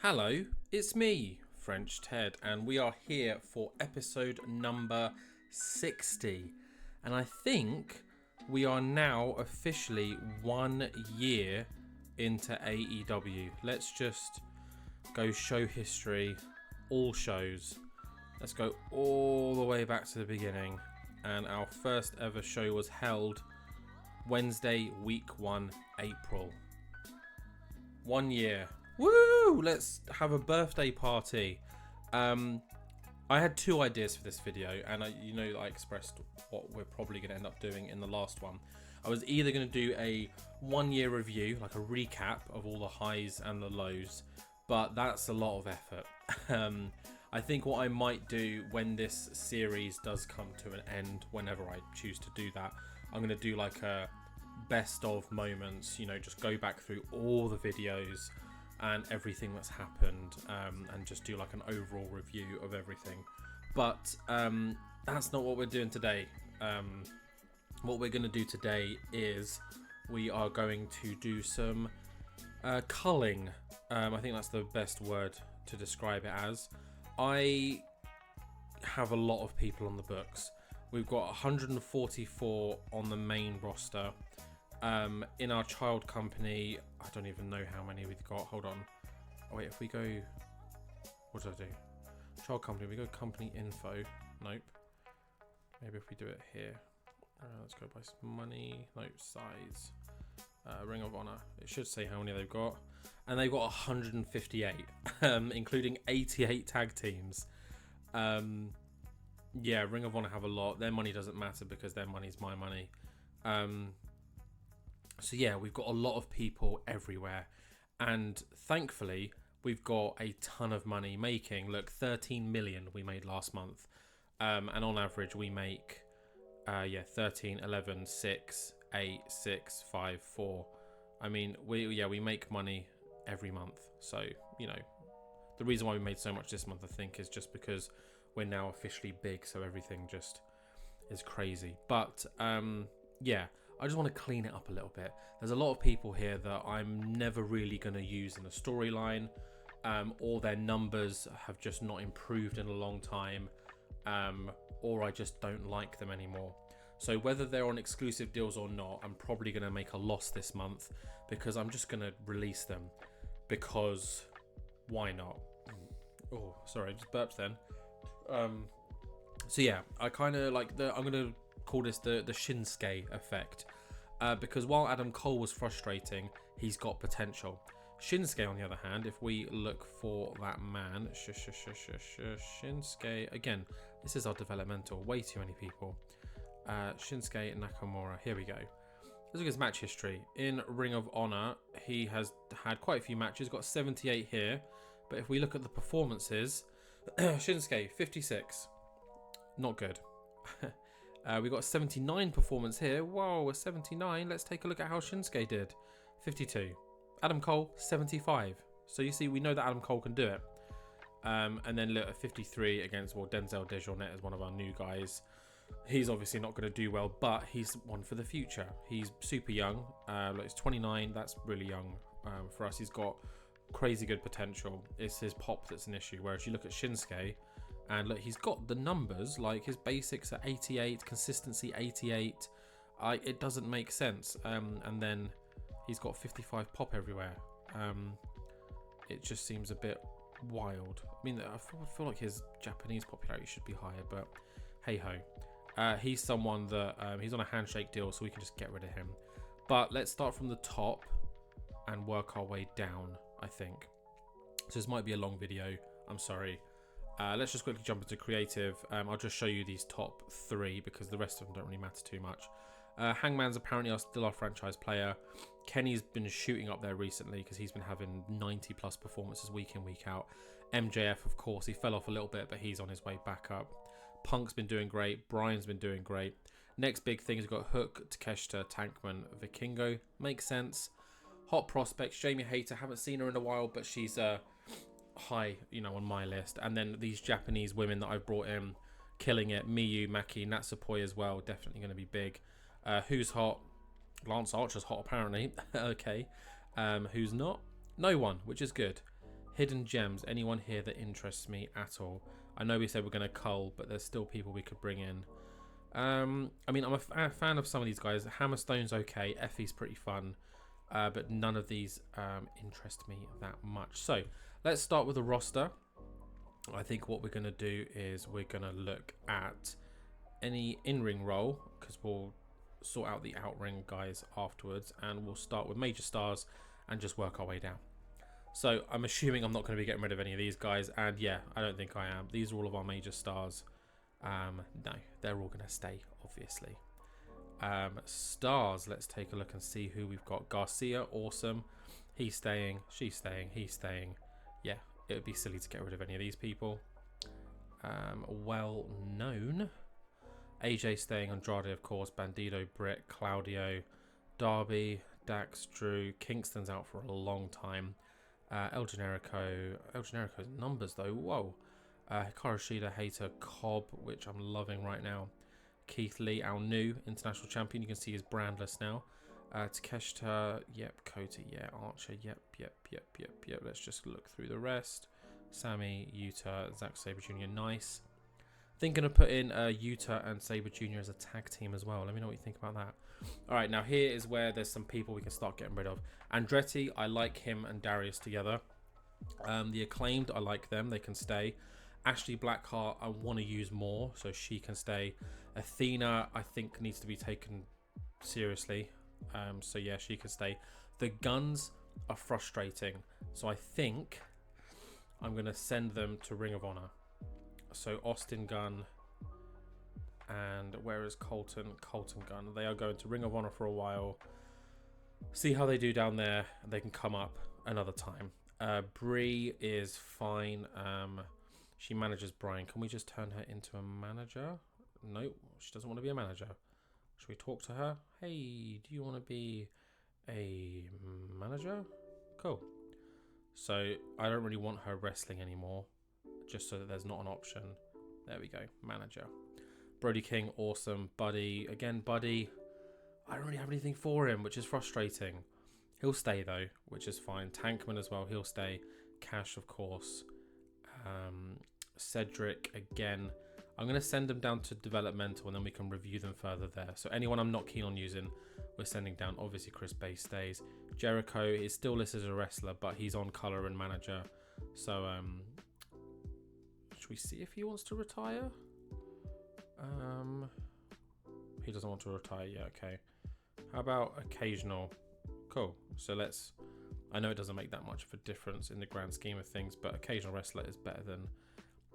Hello, it's me, French Ted, and we are here for episode number 60. And I think we are now officially 1 year into AEW. Let's just go show history, all shows. Let's go all the way back to the beginning. And our first ever show was held Wednesday, week 1, April. 1 year. Woo! Let's have a birthday party. I had two ideas for this video, and I expressed what we're probably going to end up doing in the last one. I was either going to do a 1 year review, like a recap of all the highs and the lows, but that's a lot of effort. I think what I might do when this series does come to an end, whenever I choose to do that, I'm going to do like a best of moments, just go back through all the videos and everything that's happened, and just do like an overall review of everything. But that's not what we're doing today. What we're going to do today is we are going to do some culling. I think that's the best word to describe it as. I have a lot of people on the books. We've got 144 on the main roster. In our child company, I don't even know how many we've got. Hold on. Oh wait, if we go, what did I do? Child company, we go company info. Nope. Maybe if we do it here. Let's go by money. Nope, size. Ring of Honor. It should say how many they've got. And they've got 158, including 88 tag teams. Yeah, Ring of Honor have a lot. Their money doesn't matter because their money's my money. So yeah, we've got a lot of people everywhere, and thankfully we've got a ton of money making. Look, 13 million we made last month, and on average we make 13, 11, 6, 8, 6, 5, 4. I mean, we make money every month. So the reason why we made so much this month, I think, is just because we're now officially big, so everything just is crazy. But yeah, I just want to clean it up a little bit. There's a lot of people here that I'm never really going to use in a storyline, or their numbers have just not improved in a long time, or I just don't like them anymore. So whether they're on exclusive deals or not, I'm probably going to make a loss this month because I'm just going to release them, because why not? Oh, sorry, I just burped then. So yeah, I kind of like I'm going to call this the Shinsuke effect, because while Adam Cole was frustrating, he's got potential. Shinsuke, on the other hand, if we look for that man, Shinsuke, again, this is our developmental, way too many people. Shinsuke Nakamura, here we go. Let's look at his match history. In Ring of Honor, he has had quite a few matches, got 78 here, but if we look at the performances, Shinsuke, 56, not good. We got a 79 performance here. Whoa, a 79. Let's take a look at how Shinsuke did. 52. Adam Cole, 75. So you see, we know that Adam Cole can do it. And then look at 53 against Denzel Dejournette as one of our new guys. He's obviously not going to do well, but he's one for the future. He's super young. He's 29. That's really young for us. He's got crazy good potential. It's his pop that's an issue. Whereas you look at Shinsuke, and look, he's got the numbers, like his basics are 88, consistency 88. It doesn't make sense. And then he's got 55 pop everywhere. It just seems a bit wild. I mean, I feel like his Japanese popularity should be higher, but hey ho. He's someone that he's on a handshake deal, so we can just get rid of him. But let's start from the top and work our way down, I think. So this might be a long video. I'm sorry. Let's just quickly jump into creative. I'll just show you these top 3 because the rest of them don't really matter too much. Hangman's apparently still our franchise player. Kenny's been shooting up there recently because he's been having 90 plus performances week in, week out. MJF, of course, he fell off a little bit, but he's on his way back up. Punk's been doing great. Bryan's been doing great. Next big thing is we've got Hook, Takeshita, Tankman, Vikingo. Makes sense. Hot prospects, Jamie Hayter. Haven't seen her in a while, but she's high, on my list. And then these Japanese women that I've brought in, killing it. Miyu, Maki, Natsupoi as well, definitely going to be big. Who's hot? Lance Archer's hot apparently. Okay. Who's not? No one, which is good. Hidden gems. Anyone here that interests me at all? I know we said we're going to cull, but there's still people we could bring in. I mean, I'm a fan of some of these guys. Hammerstone's okay. Effie's pretty fun. But none of these interest me that much. So let's start with the roster. I think what we're going to do is we're going to look at any in-ring role, because we'll sort out the out-ring guys afterwards, and we'll start with major stars and just work our way down. So I'm assuming I'm not going to be getting rid of any of these guys, and yeah, I don't think I am. These are all of our major stars. No, they're all going to stay, obviously. Stars, let's take a look and see who we've got. Garcia, awesome. He's staying, she's staying, he's staying. Yeah, it would be silly to get rid of any of these people. Well known. AJ staying, Andrade, of course, Bandido, Britt, Claudio, Darby, Dax, Drew. Kingston's out for a long time. El Generico's numbers though, whoa. Hikaru Shida, Hater, Cobb, which I'm loving right now. Keith Lee, our new international champion. You can see he's brandless now. Takeshita, yep. Kota, yeah. Archer, yep. Let's just look through the rest. Sammy, Yuta, Zack Sabre Jr., nice. Thinking of putting Yuta and Sabre Jr. as a tag team as well. Let me know what you think about that. All right, now here is where there's some people we can start getting rid of. Andretti, I like him and Darius together. The Acclaimed, I like them. They can stay. Ashley Blackheart, I want to use more, so she can stay. Athena, I think, needs to be taken seriously. So yeah, she can stay. The Guns are frustrating, so I think I'm going to send them to Ring of Honor. So Austin Gunn, and where is Colton Gunn? They are going to Ring of Honor for a while. See how they do down there. They can come up another time. Bree is fine. She manages Brian. Can we just turn her into a manager? Nope, she doesn't want to be a manager. Should we talk to her? Hey, do you want to be a manager? Cool. So I don't really want her wrestling anymore, just so that there's not an option. There we go, manager. Brody King, awesome. Buddy, again, Buddy, I don't really have anything for him, which is frustrating. He'll stay though, which is fine. Tankman as well, he'll stay. Cash, of course. Cedric, again. I'm going to send them down to developmental, and then we can review them further there. So anyone I'm not keen on using, we're sending down. Obviously, Chris Bay stays. Jericho is still listed as a wrestler, but he's on color and manager. So, should we see if he wants to retire? He doesn't want to retire yet. Okay. How about occasional? Cool. So let's. I know it doesn't make that much of a difference in the grand scheme of things, but occasional wrestler is better than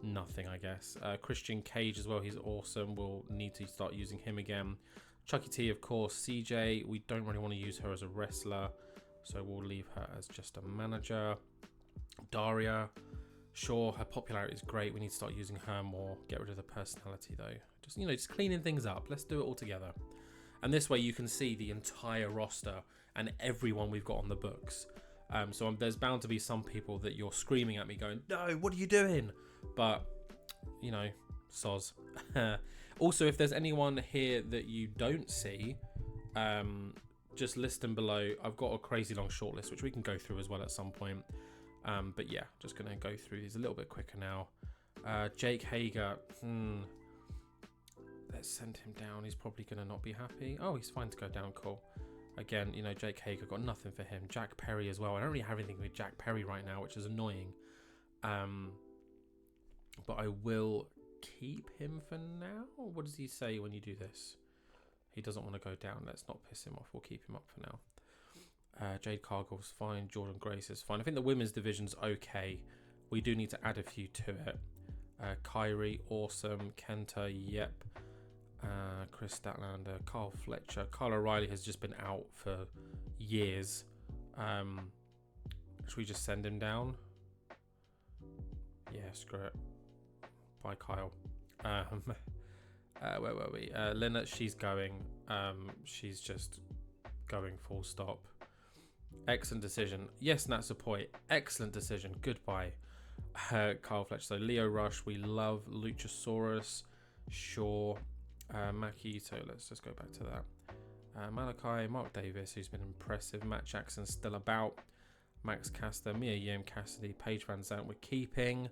nothing, I guess. Christian Cage as well. He's awesome. We'll need to start using him again. Chucky T, of course. CJ, we don't really want to use her as a wrestler, so we'll leave her as just a manager. Daria, sure, her popularity is great. We need to start using her more. Get rid of the personality though. Just cleaning things up. Let's do it all together. And this way you can see the entire roster and everyone we've got on the books. So there's bound to be some people that you're screaming at me going, no, what are you doing? But, soz. Also, if there's anyone here that you don't see, just list them below. I've got a crazy long shortlist, which we can go through as well at some point. But yeah, just going to go through these a little bit quicker now. Jake Hager. Let's send him down. He's probably going to not be happy. Oh, he's fine to go down. Cool. Again, Jake Hager, got nothing for him. Jack Perry as well. I don't really have anything with Jack Perry right now, which is annoying. But I will keep him for now. What does he say when you do this? He doesn't want to go down. Let's not piss him off. We'll keep him up for now. Jade Cargill's fine. Jordan Grace is fine. I think the women's division's okay. We do need to add a few to it. Kyrie, awesome. Kenta, yep. Chris Statlander, Carl Fletcher. Kyle O'Reilly has just been out for years. Should we just send him down? Yeah, screw it. Bye, Kyle. Where were we? Lynette, she's going. She's just going full stop. Excellent decision. Yes, Natsupoi. Excellent decision. Goodbye. Kyle Fletcher. So Leo Rush, we love. Luchasaurus. Sure. Makito, let's just go back to that. Malachi, Mark Davis, who's been impressive. Matt Jackson still about. Max Caster, Mia Yim, Cassidy, Paige Van Zandt we're keeping.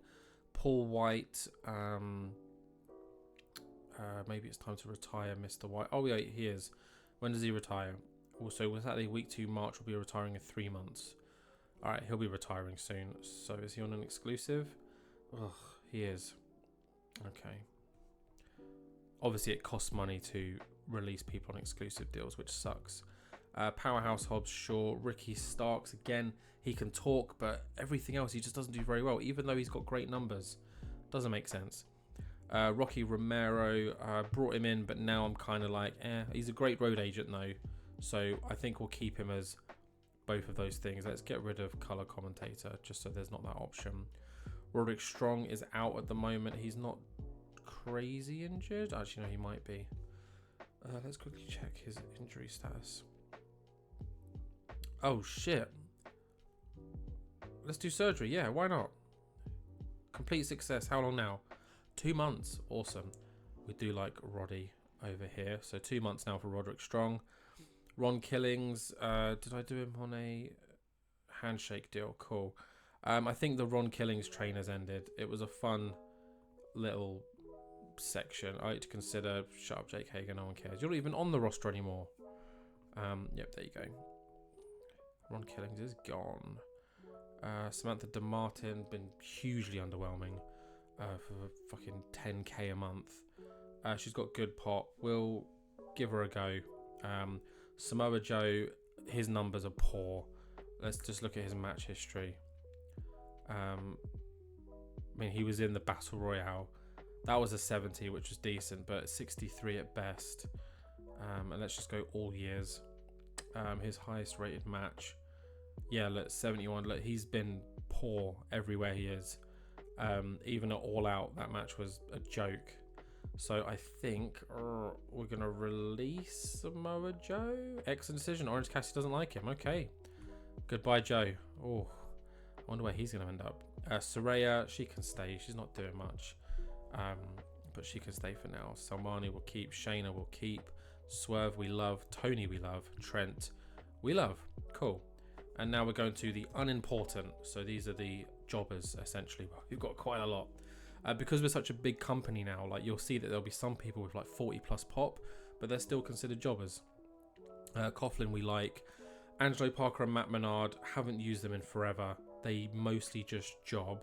Paul White, maybe it's time to retire Mr. White. Oh yeah, he is. When does he retire? Also, was that the week 2 March will be retiring in 3 months. Alright, he'll be retiring soon. So is he on an exclusive? Ugh, he is. Okay. Obviously it costs money to release people on exclusive deals, which sucks. Powerhouse Hobbs Shaw, Ricky Starks, again, he can talk, but everything else he just doesn't do very well, even though he's got great numbers. Doesn't make sense. Rocky Romero, brought him in, but now I'm kind of like, he's a great road agent though, so I think we'll keep him as both of those things. Let's get rid of color commentator, just so there's not that option. Roderick Strong is out at the moment. He's not crazy injured. Actually, no, he might be. Let's quickly check his injury status. Oh shit. Let's do surgery. Yeah, why not? Complete success. How long now? 2 months. Awesome. We do like Roddy over here. So 2 months now for Roderick Strong. Ron Killings. Did I do him on a handshake deal? Cool. I think the Ron Killings train has ended. It was a fun little section. I like to consider. Shut up, Jake Hager. No one cares. You're not even on the roster anymore. Yep, there you go. Ron Killings is gone. Samantha DeMartin been hugely underwhelming for fucking 10k a month. She's got good pop. We'll give her a go. Samoa Joe, his numbers are poor. Let's just look at his match history. I mean, he was in the Battle Royale. That was a 70, which was decent, but 63 at best. And let's just go all years. His highest rated match, yeah, look, 71. Look, he's been poor everywhere he is. Even at All Out, that match was a joke. So I think we're gonna release Samoa Joe. Excellent decision. Orange Cassidy doesn't like him. Okay, goodbye Joe. Oh, I wonder where he's gonna end up. Saraya, she can stay. She's not doing much, but she can stay for now. Salmani will keep. Shayna will keep. Swerve we love. Tony we love. Trent we love. Cool. And now we're going to the unimportant. So these are the jobbers essentially. We've got quite a lot. Because we're such a big company now, like you'll see that there'll be some people with like 40 plus pop, but they're still considered jobbers. Coughlin we like. Angelo Parker and Matt Menard, haven't used them in forever. They mostly just job.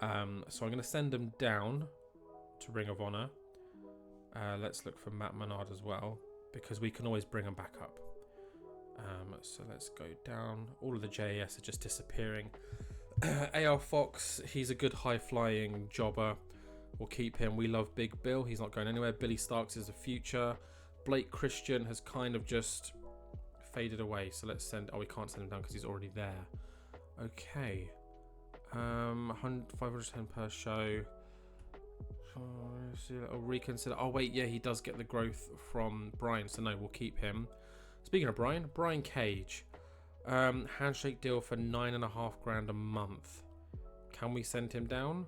So I'm going to send them down to Ring of Honor. Let's look for Matt Menard as well, because we can always bring them back up. So let's go down. All of the JAS are just disappearing. AR Fox, he's a good high-flying jobber. We'll keep him. We love Big Bill. He's not going anywhere. Billy Starks is the future. Blake Christian has kind of just faded away. So let's send... Oh, we can't send him down because he's already there. Okay. 510 per show. I'll reconsider. Oh, wait. Yeah, he does get the growth from Brian. So no, we'll keep him. Speaking of Brian Cage. Handshake deal for $9,500 a month. Can we send him down?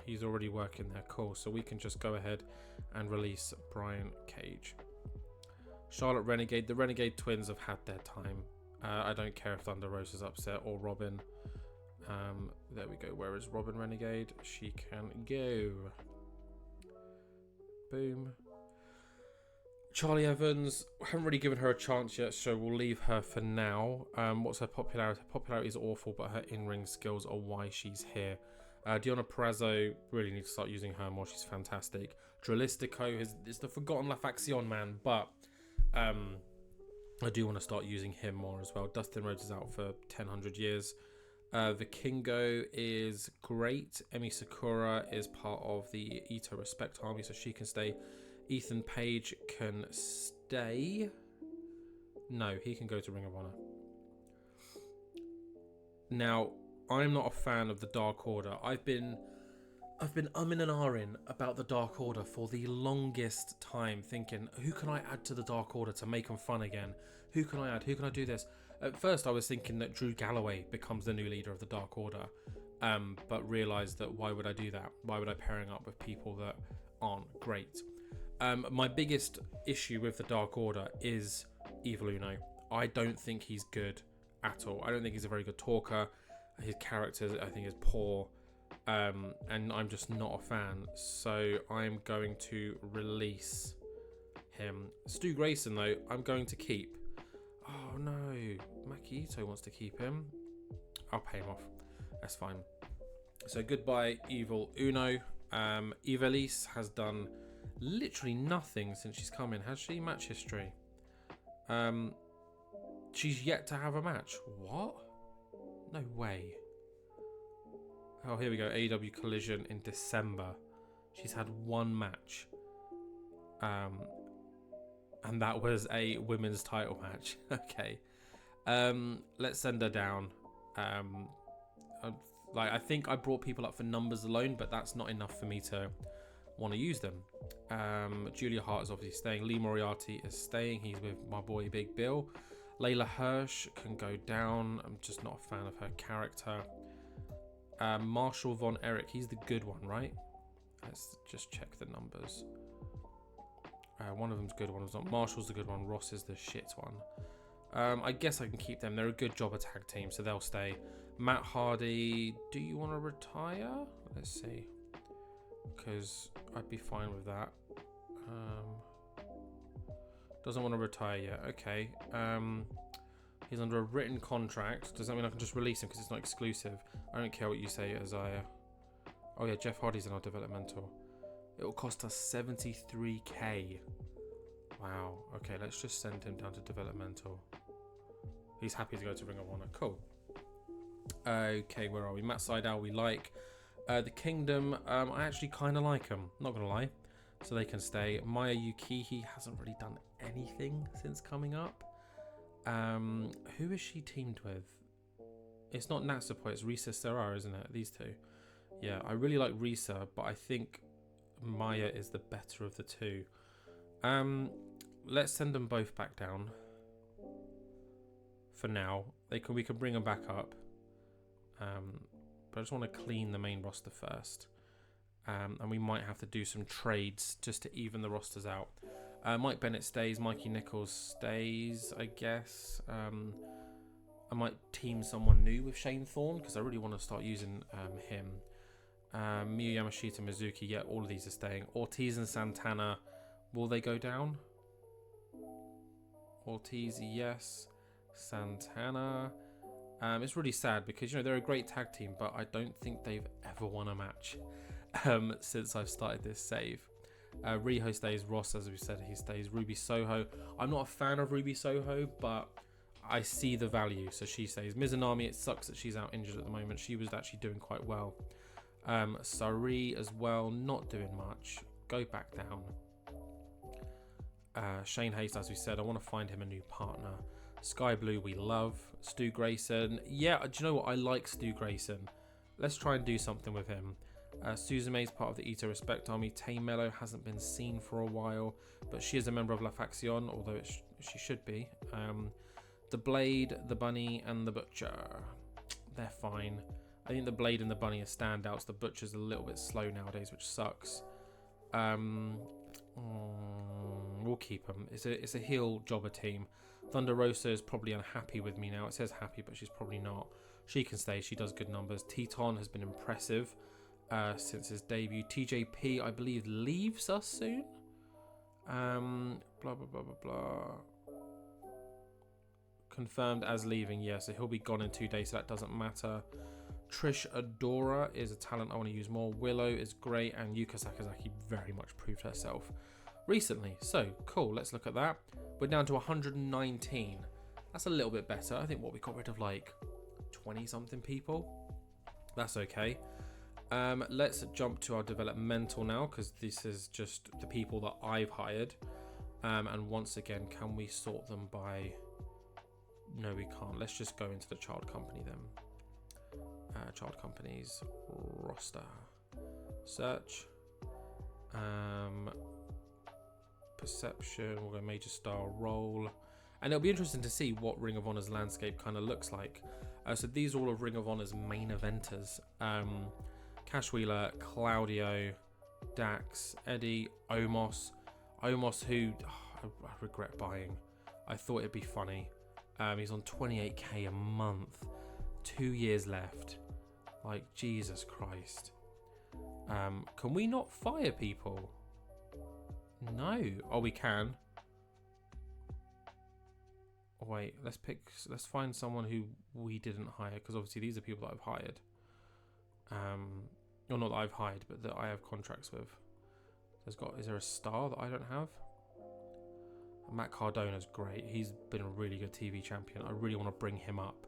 He's already working there. Cool. So we can just go ahead and release Brian Cage. Charlotte Renegade. The Renegade twins have had their time. I don't care if Thunder Rosa's upset or Robin. There we go. Where is Robin Renegade? She can go. Boom. Charlie Evans, haven't really given her a chance yet, so we'll leave her for now. What's her popularity? Her popularity is awful, but her in-ring skills are why she's here. Diona Perazzo, really need to start using her more. She's fantastic. Dralistico is the forgotten La Faction, man, but I do want to start using him more as well. Dustin Rhodes is out for 1,000 years. Vikingo is great. Emi Sakura is part of the Ito Respect Army, so she can stay. Ethan Page can stay. No, he can go to Ring of Honor. Now, I'm not a fan of the Dark Order. I've been umming and ahhing about the Dark Order for the longest time, thinking, who can I add to the Dark Order to make them fun again? Who can I add? Who can I do this? At first, I was thinking that Drew Galloway becomes the new leader of the Dark Order, but realised that why would I do that? Why would I pairing up with people that aren't great? My biggest issue with the Dark Order is Evil Uno. I don't think he's good at all. I don't think he's a very good talker. His character, I think, is poor. And I'm just not a fan. So I'm going to release him. Stu Grayson, though, I'm going to keep. Oh, no. Maki Ito wants to keep him. I'll pay him off. That's fine. So goodbye, Evil Uno. Evilise has done literally nothing since she's come in. Has she? Match history. She's yet to have a match. What? No way. Oh, here we go. AEW Collision in December. She's had one match. And that was a women's title match. Okay. Let's send her down. I think I brought people up for numbers alone, but that's not enough for me to want to use them. Julia Hart is obviously staying. Lee Moriarty is staying. He's with my boy Big Bill. Layla Hirsch can go down. I'm just not a fan of her character. Marshall Von Erich, he's the good one, right? Let's just check the numbers. One of them's good, one of them's not. Marshall's the good one. Ross is the shit one. I guess I can keep them. They're a good jobber tag team, so they'll stay. Matt Hardy, do you want to retire? Let's see. Because I'd be fine with that. Doesn't want to retire yet. Okay. He's under a written contract. Does that mean I can just release him because it's not exclusive? I don't care what you say, Isaiah. Oh yeah, Jeff Hardy's in our developmental. It will cost us 73k. Wow. Okay, let's just send him down to developmental. He's happy to go to Ring of Honor. Cool. Okay, where are we? Matt Sydal we like. The Kingdom, I actually kind of like him. Not going to lie. So they can stay. Maya Yukihi hasn't really done anything since coming up. Who is she teamed with? It's not Natsupo, it's Risa Serrar, isn't it? These two. Yeah, I really like Risa, but I think Maya is the better of the two. Let's send them both back down. For now. We can bring them back up. But I just want to clean the main roster first. And we might have to do some trades just to even the rosters out. Mike Bennett stays. Mikey Nichols stays, I guess. I might team someone new with Shane Thorne because I really want to start using him. Miyu Yamashita, Mizuki, yeah, all of these are staying. Ortiz and Santana, will they go down? Ortiz, yes. Santana. It's really sad because, you know, they're a great tag team, but I don't think they've ever won a match since I've started this save. Riho stays. Ross, as we said, he stays. Ruby Soho. I'm not a fan of Ruby Soho, but I see the value, so she stays. Mizunami, it sucks that she's out injured at the moment. She was actually doing quite well. Sari as well, not doing much. Go back down. Shane Hayes, as we said, I want to find him a new partner. Sky Blue, we love. Stu Grayson. Yeah, do you know what? I like Stu Grayson. Let's try and do something with him. Suzume's part of the Ito Respect Army. Tay Mello hasn't been seen for a while, but she is a member of La Faction, although she should be. The Blade, the Bunny, and the Butcher. They're fine. I think the Blade and the Bunny are standouts. The Butcher's a little bit slow nowadays, which sucks. We'll keep them. It's a heel jobber team. Thunder Rosa is probably unhappy with me now. It says happy, but she's probably not. She can stay. She does good numbers. Teton has been impressive since his debut. TJP, I believe, leaves us soon. Blah, blah, blah, blah, blah. Confirmed as leaving. Yeah, so he'll be gone in 2 days, so that doesn't matter. Trish Adora is a talent I want to use more. Willow is great, and Yuka Sakazaki very much proved herself recently. So, cool. Let's look at that. We're down to 119. That's a little bit better. I think we got rid of like 20-something people. That's okay. Let's jump to our developmental now, because this is just the people that I've hired. And once again, can we sort them by... No, we can't. Let's just go into the child company then. Child companies, roster, search, perception, we'll go major star role, and it'll be interesting to see what Ring of Honor's landscape kind of looks like. So these are all of Ring of Honor's main eventers. Cash Wheeler, Claudio, Dax, Eddie, Omos, who I regret buying. I thought it'd be funny. He's on 28k a month. 2 years left. Like, Jesus Christ. Can we not fire people? No. Oh, we can. Oh, wait, let's find someone who we didn't hire, because obviously these are people that I've hired. Or not that I've hired, but that I have contracts with. Is there a star that I don't have? Matt Cardona's great. He's been a really good TV champion. I really want to bring him up.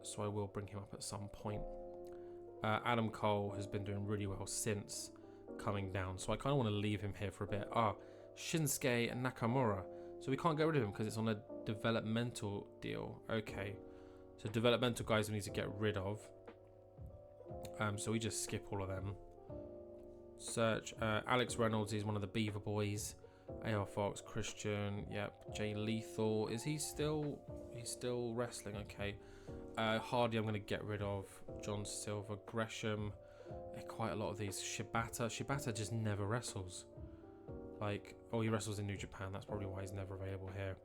So I will bring him up at some point. Adam Cole has been doing really well since coming down, so I kind of want to leave him here for a bit. Shinsuke Nakamura. So we can't get rid of him because it's on a developmental deal. Okay. So developmental guys we need to get rid of. So we just skip all of them. Search. Alex Reynolds, he's one of the Beaver Boys. AR Fox, Christian, yep. Jay Lethal. Is he still... He's still wrestling, okay. Hardy I'm going to get rid of. John Silver, Gresham. Quite a lot of these. Shibata just never wrestles. Like, oh, he wrestles in New Japan. That's probably why he's never available here.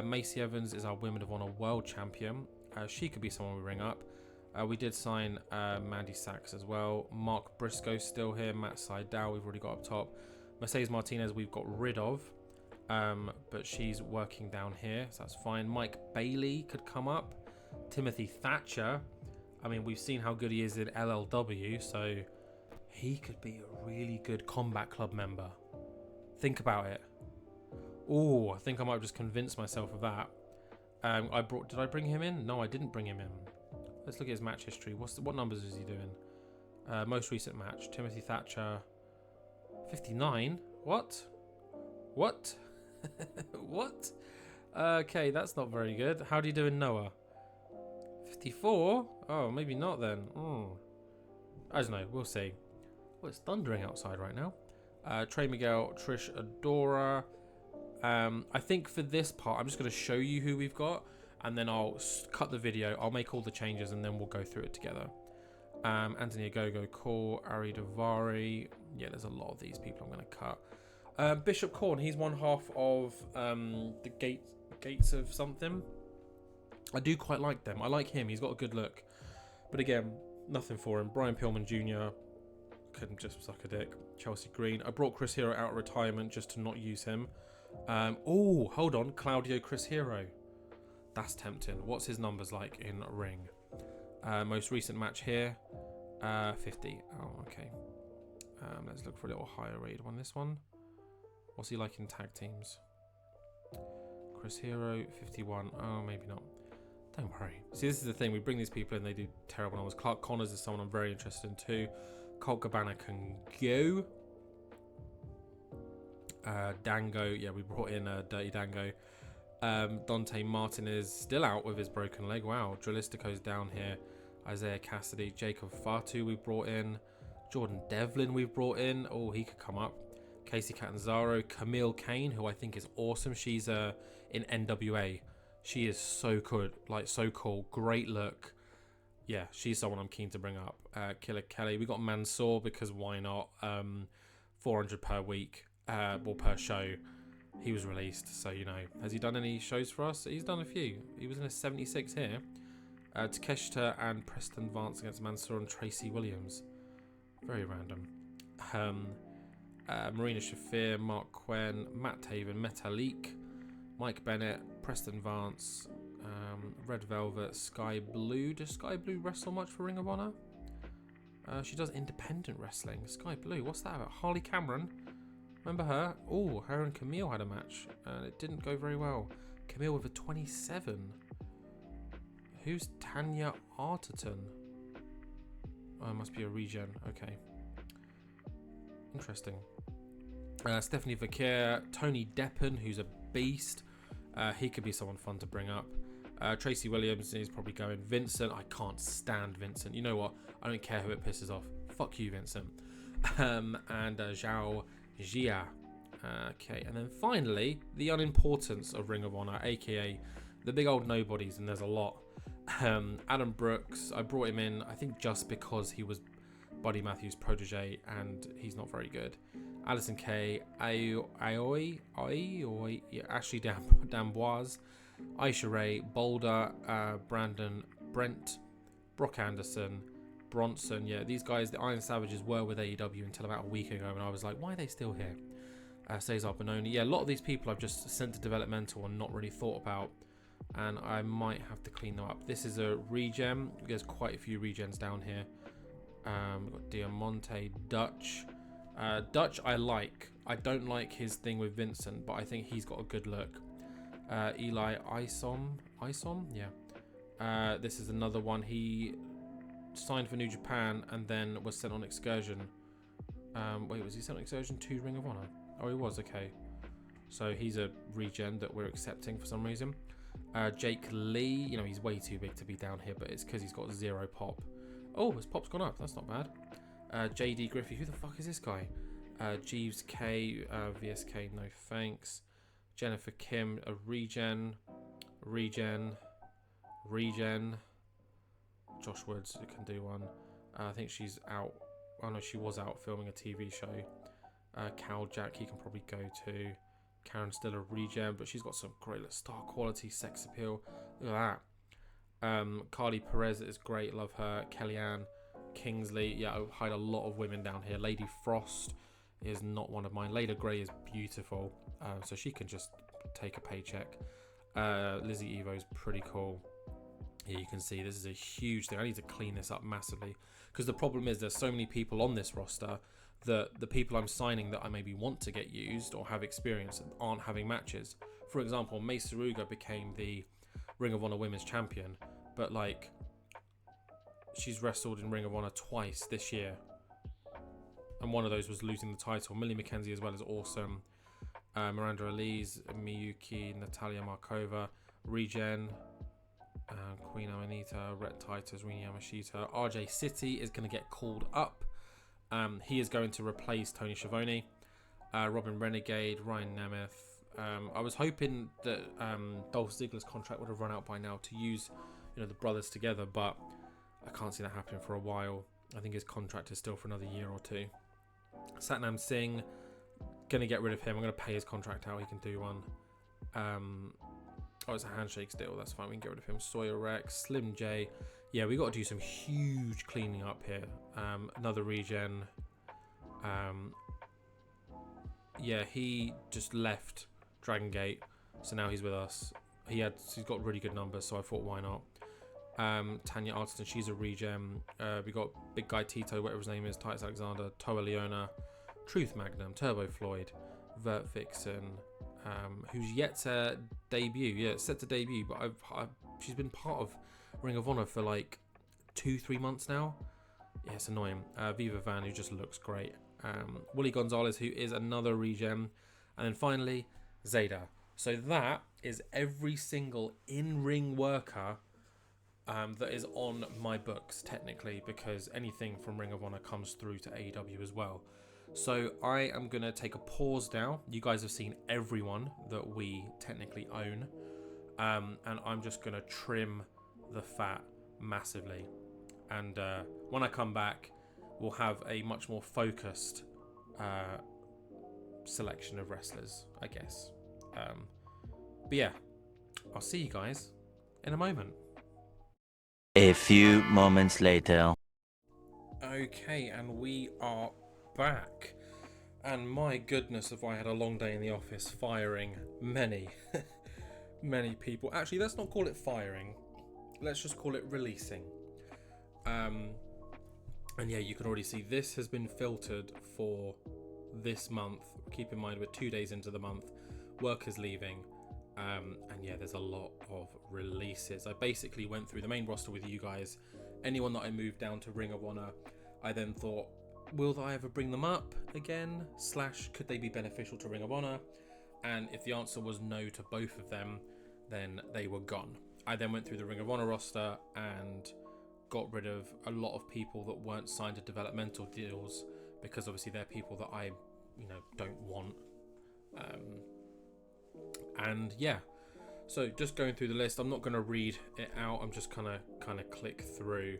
Macy Evans is our Women of Honor World Champion. She could be someone we ring up. We did sign Mandy Sachs as well. Mark Briscoe's still here. Matt Seidel we've already got up top. Mercedes Martinez we've got rid of. But she's working down here, so that's fine. Mike Bailey could come up. Timothy Thatcher. I mean, we've seen how good he is in LLW, so he could be a really good Combat Club member. Think about it. Oh, I think I might have just convinced myself of that. Did I bring him in? No, I didn't bring him in. Let's look at his match history. What numbers is he doing? Most recent match, Timothy Thatcher, 59. What? What? Okay, that's not very good. How do you do in Noah? 54? Oh, maybe not then. I don't know. We'll see. Well, it's thundering outside right now. Trey Miguel, Trish Adora. I think for this part, I'm just going to show you who we've got, and then I'll cut the video. I'll make all the changes, and then we'll go through it together. Anthony Agogo, Cole, Ari Davari. Yeah, there's a lot of these people I'm going to cut. Bishop Korn, he's one half of the Gates of something. I do quite like them. I like him. He's got a good look. But again, nothing for him. Brian Pillman Jr. couldn't just suck a dick. Chelsea Green. I brought Chris Hero out of retirement just to not use him. Oh, hold on. Claudio Chris Hero. That's tempting. What's his numbers like in ring? Most recent match here. 50. Oh, okay. Let's look for a little higher rated one. This one. What's he like in tag teams? Chris Hero, 51. Oh, maybe not. Don't worry. See, this is the thing. We bring these people in, they do terrible numbers. Clark Connors is someone I'm very interested in too. Colt Cabana can go. Dango. Yeah, we brought in Dirty Dango. Dante Martin is still out with his broken leg. Wow. Dralistico's down here. Isaiah Cassidy. Jacob Fatu we brought in. Jordan Devlin we've brought in. Oh, he could come up. Casey Catanzaro, Camille Kane, who I think is awesome. She's in NWA. She is so good, like so cool. Great look. Yeah, she's someone I'm keen to bring up. Killer Kelly. We got Mansoor because why not? 400 per week, or per show. He was released, so you know. Has he done any shows for us? He's done a few. He was in a 76 here. Takeshita and Preston Vance against Mansoor and Tracy Williams. Very random. Marina Shafir, Mark Quinn, Matt Taven, Metalik, Mike Bennett, Preston Vance, Red Velvet, Sky Blue. Does Sky Blue wrestle much for Ring of Honor? She does independent wrestling. Sky Blue, what's that about? Harley Cameron, remember her? Oh, her and Camille had a match, and it didn't go very well. Camille with a 27. Who's Tanya Arterton? Oh, it must be a regen. Okay. Interesting. Stephanie Vakir, Tony Deppen, who's a beast. He could be someone fun to bring up. Tracy Williams is probably going. Vincent, I can't stand Vincent. You know what? I don't care who it pisses off. Fuck you, Vincent. And Zhao Jia. Okay, and then finally, the unimportance of Ring of Honor, aka the big old nobodies, and there's a lot. Adam Brooks, I brought him in, I think just because he was Buddy Matthews' protege, and he's not very good. Alison Kay, Ashley D'Amboise, Aisha Ray, Boulder, Brandon, Brent, Brock Anderson, Bronson. Yeah, these guys, the Iron Savages, were with AEW until about a week ago, and I was like, why are they still here? Cesar Bononi. Yeah, a lot of these people I've just sent to developmental and not really thought about, and I might have to clean them up. This is a regen. There's quite a few regens down here. We've got Diamante, Dutch. Dutch I like. I don't like his thing with Vincent, but I think he's got a good look. Eli Isom? Yeah. This is another one. He signed for New Japan and then was sent on excursion. Wait, was he sent on excursion to Ring of Honor? Oh, he was, okay. So he's a regen that we're accepting for some reason. Jake Lee, you know, he's way too big to be down here, but it's because he's got 0 pop. Oh, his pop's gone up. That's not bad. JD Griffey, who the fuck is this guy? Jeeves K, VSK, no thanks. Jennifer Kim, a regen. Josh Woods can do one. I think she's out. Oh no, she was out filming a TV show. Cal Jack, he can probably go to. Karen's still a regen, but she's got some great star quality, sex appeal. Look at that. Carly Perez is great, love her. Kellyanne Kingsley, yeah, I hide a lot of women down here. Lady Frost is not one of mine. Layla Gray is beautiful, so she can just take a paycheck. Lizzie Evo is pretty cool. Yeah, you can see this is a huge thing. I need to clean this up massively, because the problem is there's so many people on this roster that the people I'm signing that I maybe want to get used or have experience aren't having matches. For example, May Saruga became the Ring of Honor Women's Champion, but like she's wrestled in Ring of Honor twice this year, and one of those was losing the title. Millie McKenzie as well is awesome. Miranda Elise, Miyuki, Natalia Markova, Regen, Queen Amanita, Rhett Titus, Rini Yamashita. RJ City is going to get called up. He is going to replace Tony Schiavone. Robin Renegade, Ryan Nemeth. I was hoping that Dolph Ziggler's contract would have run out by now to use, you know, the brothers together, but I can't see that happening for a while. I think his contract is still for another year or two. Satnam Singh, gonna get rid of him. I'm gonna pay his contract out. He can do one. Oh, it's a handshake still. That's fine. We can get rid of him. Sawyer Rex, Slim J. Yeah, we got to do some huge cleaning up here. Another regen. Yeah, he just left Dragon Gate, so now he's with us. He's got really good numbers, so I thought, why not? Tanya Artiston, she's a regen. We got Big Guy Tito, whatever his name is, Titus Alexander, Toa Leona, Truth Magnum, Turbo Floyd, Vert Vixen, who's yet to debut. Yeah, it's set to debut, but she's been part of Ring of Honor for like 2-3 months now. Yeah, it's annoying. Viva Van, who just looks great. Willie Gonzalez, who is another regen. And then finally, Zeta. So that is every single in-ring worker that is on my books, technically, because anything from Ring of Honor comes through to AEW as well. So I am going to take a pause now. You guys have seen everyone that we technically own. And I'm just going to trim the fat massively. And when I come back, we'll have a much more focused selection of wrestlers, I guess. But yeah, I'll see you guys in a moment. A few moments later. Okay, and we are back. And my goodness, if I had a long day in the office firing many people. Actually, let's not call it firing. Let's just call it releasing. And yeah, you can already see this has been filtered for this month. Keep in mind, we're 2 days into the month. Work is leaving. And yeah, there's a lot of releases. I basically went through the main roster with you guys. Anyone that I moved down to Ring of Honor, I then thought, will I ever bring them up again? / could they be beneficial to Ring of Honor? And if the answer was no to both of them, then they were gone. I then went through the Ring of Honor roster and got rid of a lot of people that weren't signed to developmental deals, because obviously they're people that I, don't want. And yeah, so just going through the list, I'm not going to read it out. I'm just kind of click through.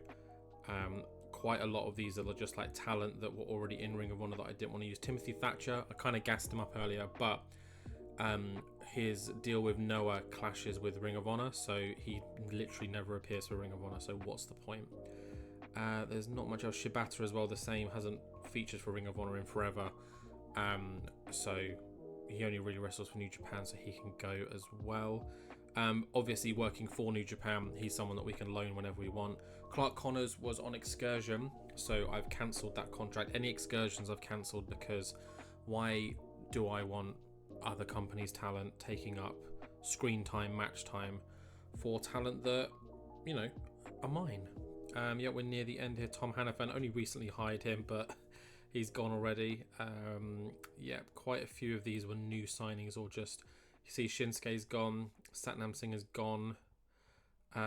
Quite a lot of these are just like talent that were already in Ring of Honor that I didn't want to use. Timothy Thatcher, I kind of gassed him up earlier, but his deal with Noah clashes with Ring of Honor, so he literally never appears for Ring of Honor, so what's the point? There's not much else. Shibata as well, the same, hasn't featured for Ring of Honor in forever, so he only really wrestles for New Japan, so he can go as well. Obviously working for New Japan, he's someone that we can loan whenever we want. Clark Connors was on excursion, so I've cancelled that contract. Any excursions I've cancelled, because why do I want other companies' talent taking up screen time, match time for talent that, you know, are mine? Yeah, we're near the end here. Tom Hannafan, only recently hired him, but he's gone already. Yeah, quite a few of these were new signings, or just, you see Shinsuke's gone, Satnam Singh is gone.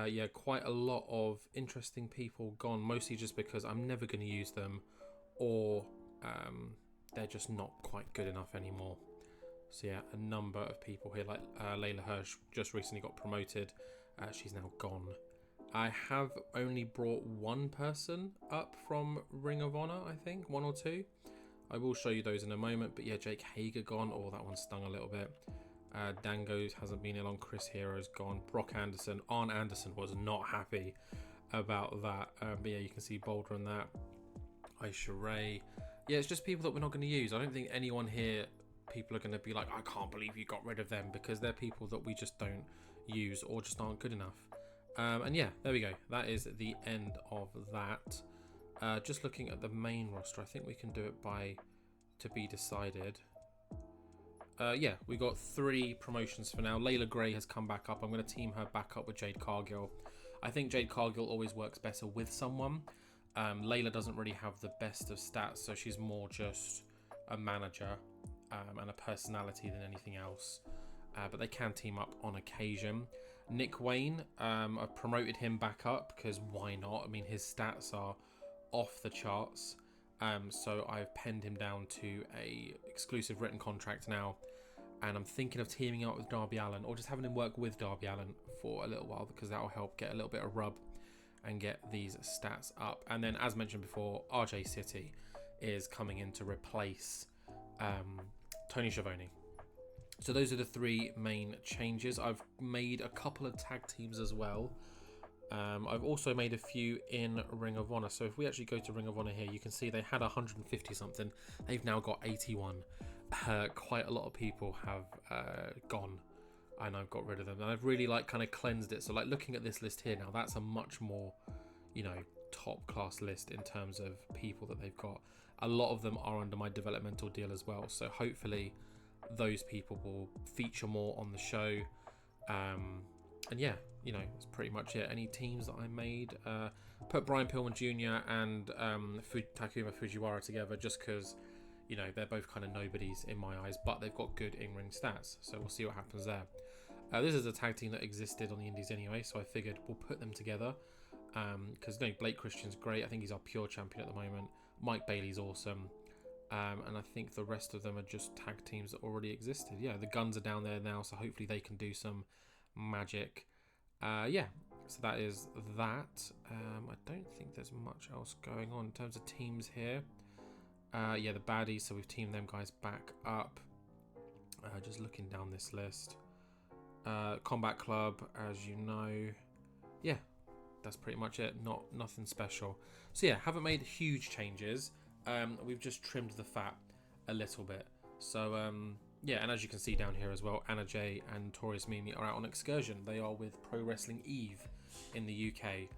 Yeah, quite a lot of interesting people gone, mostly just because I'm never going to use them, or they're just not quite good enough anymore. So yeah, a number of people here, like Layla Hirsch just recently got promoted. She's now gone. I have only brought one person up from Ring of Honor, I think, one or two. I will show you those in a moment, but yeah, Jake Hager gone. Oh, that one stung a little bit. Dango hasn't been here long. Chris Hero's gone. Brock Anderson. Arn Anderson was not happy about that. But yeah, you can see Boulder on that. Aisha Ray. Yeah, it's just people that we're not going to use. I don't think anyone here, people are going to be like, I can't believe you got rid of them, because they're people that we just don't use or just aren't good enough. And yeah, there we go. That is the end of that. Just looking at the main roster, I think we can do it by to be decided. Yeah, we got 3 promotions for now. Layla Gray has come back up. I'm going to team her back up with Jade Cargill. I think Jade Cargill always works better with someone. Layla doesn't really have the best of stats, so she's more just a manager and a personality than anything else. But they can team up on occasion. Nick Wayne, I've promoted him back up because why not? I mean, his stats are off the charts. So I've penned him down to a exclusive written contract now, and I'm thinking of teaming up with Darby Allin, or just having him work with Darby Allin for a little while, because that will help get a little bit of rub and get these stats up. And then, as mentioned before, RJ City is coming in to replace Tony Schiavone. So those are the 3 main changes. I've made a couple of tag teams as well. I've also made a few in Ring of Honor. So if we actually go to Ring of Honor here, you can see they had 150 something. They've now got 81. Quite a lot of people have gone, and I've got rid of them. And I've really kind of cleansed it. So looking at this list here now, that's a much more, top class list in terms of people that they've got. A lot of them are under my developmental deal as well. So hopefully those people will feature more on the show. And yeah, it's pretty much it. Any teams that I made, put Brian Pillman Jr. and Takuma Fujiwara together, just because they're both kind of nobodies in my eyes, but they've got good in-ring stats, so we'll see what happens there. This is a tag team that existed on the indies anyway, so I figured we'll put them together, because Blake Christian's great. I think he's our pure champion at the moment. Mike Bailey's awesome. And I think the rest of them are just tag teams that already existed. Yeah, the Guns are down there now, so hopefully they can do some magic. Yeah, so that is that. I don't think there's much else going on in terms of teams here. Yeah, the baddies, so we've teamed them guys back up. Just looking down this list. Combat Club, as you know. Yeah, that's pretty much it. Nothing special. So yeah, haven't made huge changes. We've just trimmed the fat a little bit. So yeah, and as you can see down here as well, Anna Jay and Torius Mimi are out on excursion. They are with Pro Wrestling Eve in the UK.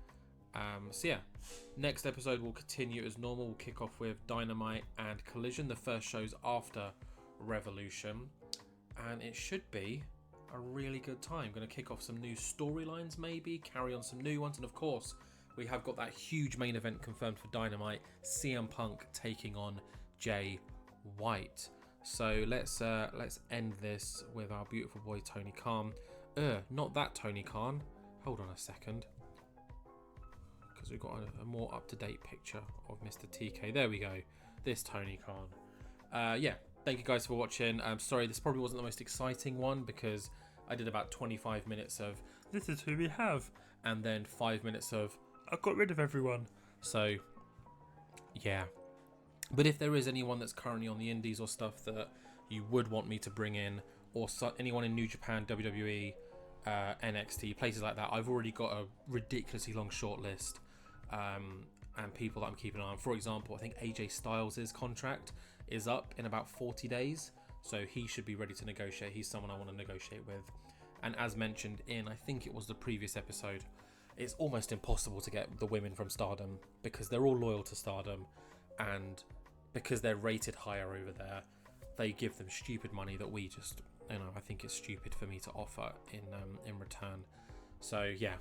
So yeah, next episode will continue as normal. We'll kick off with Dynamite and Collision, the first shows after Revolution, and it should be a really good time. Going to kick off some new storylines, maybe carry on some new ones, and of course we have got that huge main event confirmed for Dynamite, CM Punk taking on Jay White. So let's end this with our beautiful boy Tony Khan. Not that Tony Khan. Hold on a second, because we've got a more up-to-date picture of Mr. TK. There we go. This Tony Khan. Yeah, thank you guys for watching. I'm sorry, this probably wasn't the most exciting one, because I did about 25 minutes of this is who we have, and then 5 minutes of I got rid of everyone. So yeah, but if there is anyone that's currently on the indies or stuff that you would want me to bring in, or anyone in New Japan, WWE, NXT, places like that, I've already got a ridiculously long short list, and people that I'm keeping an eye on. For example, I think AJ Styles' contract is up in about 40 days, so he should be ready to negotiate. He's someone I want to negotiate with. And as mentioned in, I think it was the previous episode, it's almost impossible to get the women from Stardom because they're all loyal to Stardom, and because they're rated higher over there, they give them stupid money that we just, I think it's stupid for me to offer in return. So yeah,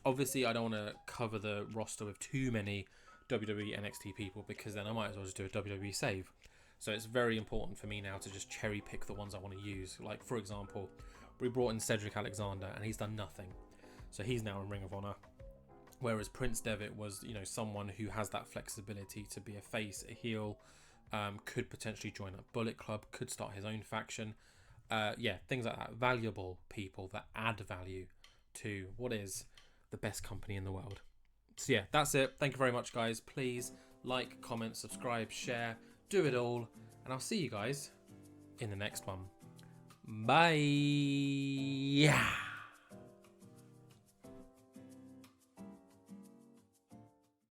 obviously I don't want to cover the roster with too many WWE NXT people, because then I might as well just do a WWE save. So it's very important for me now to just cherry pick the ones I want to use. Like, for example, we brought in Cedric Alexander and he's done nothing, so he's now in Ring of Honor. Whereas Prince Devitt was, someone who has that flexibility to be a face, a heel, could potentially join a Bullet Club, could start his own faction. Things like that. Valuable people that add value to what is the best company in the world. So yeah, that's it. Thank you very much, guys. Please like, comment, subscribe, share, do it all. And I'll see you guys in the next one. Bye.